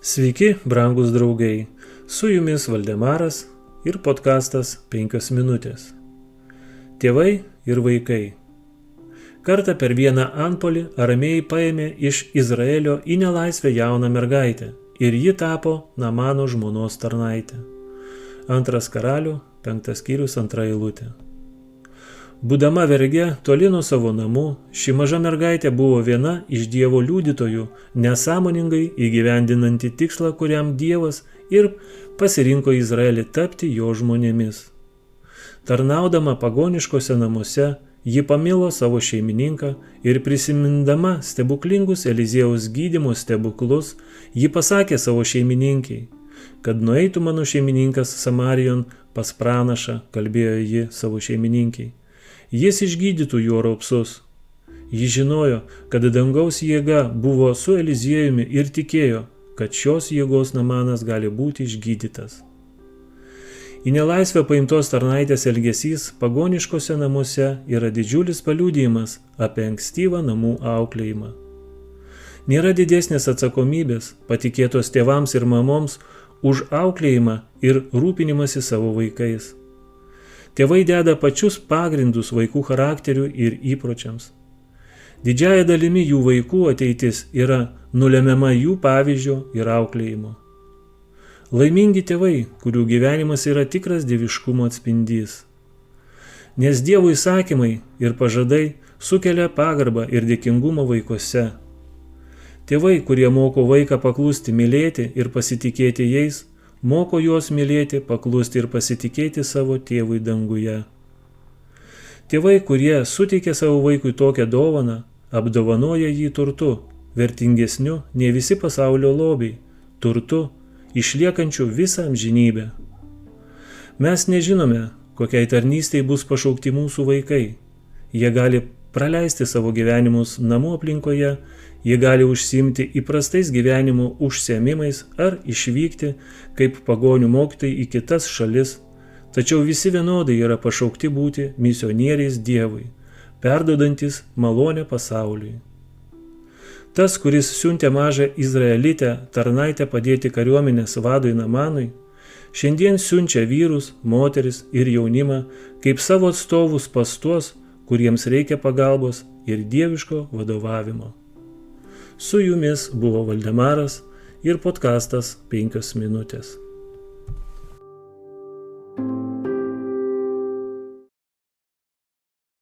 Sveiki, brangūs draugai, su jumis Valdemaras ir podkastas 5 minutės. Tėvai ir vaikai. Kartą per vieną antpuolį aramėjai paėmė iš Izraelio į nelaisvę jauną mergaitę ir ji tapo Naamano žmonos tarnaitė. 2 Karalių 5 skyrius 2 eilutė. Būdama verge toli nuo savo namų, ši maža mergaitė buvo viena iš Dievo liudytojų, nesąmoningai įgyvendinanti tikslą, kuriam Dievas ir pasirinko Izraelį tapti jo žmonėmis. Tarnaudama pagoniškose namuose, ji pamilo savo šeimininką ir prisimindama stebuklingus Eliziejaus gydymo stebuklus, ji pasakė savo šeimininkei, kad nueitų mano šeimininkas Samarijon pas pranašą, kalbėjo ji savo šeimininkei. Jis išgydytų jo raupsus. Ji žinojo, kad dangaus jėga buvo su Eliziejumi ir tikėjo, kad šios jėgos Naamanas gali būti išgydytas. Į nelaisvę paimtos tarnaitės elgesys pagoniškose namuose yra didžiulis paliudijimas apie ankstyvą namų auklėjimą. Nėra didesnės atsakomybės patikėtos tėvams ir mamoms už auklėjimą ir rūpinimąsi savo vaikais. Tėvai deda pačius pagrindus vaikų charakterių ir įpročiams. Didžiąja dalimi jų vaikų ateitis yra nulemiama jų pavyzdžio ir auklėjimo. Laimingi tėvai, kurių gyvenimas yra tikras dieviškumo atspindys. Nes Dievo įsakymai ir pažadai sukelia pagarbą ir dėkingumą vaikuose. Tėvai, kurie moko vaiką paklusti, mylėti ir pasitikėti jais, moko juos mylėti, paklusti ir pasitikėti savo tėvui danguje. Tėvai, kurie suteikia savo vaikui tokią dovaną, apdovanoja jį turtu, vertingesniu nei visi pasaulio lobiai, turtu, išliekančiu visą amžinybę. Mes nežinome, kokiai tarnystei bus pašaukti mūsų vaikai. Jie gali praleisti savo gyvenimus namų aplinkoje, jie gali užsiimti įprastais gyvenimo užsiėmimais ar išvykti kaip pagonių mokytojai į kitas šalis, tačiau visi vienodai yra pašaukti būti misionieriais Dievui, perduodantis malonę pasauliui. Tas, kuris siuntė mažą izraelitę tarnaitę padėti kariuomenės vadui Naamanui, šiandien siunčia vyrus, moteris ir jaunimą kaip savo atstovus pas tuos, kuriems reikia pagalbos ir dieviško vadovavimo. Su jumis buvo Valdemaras ir podkastas 5 minutės.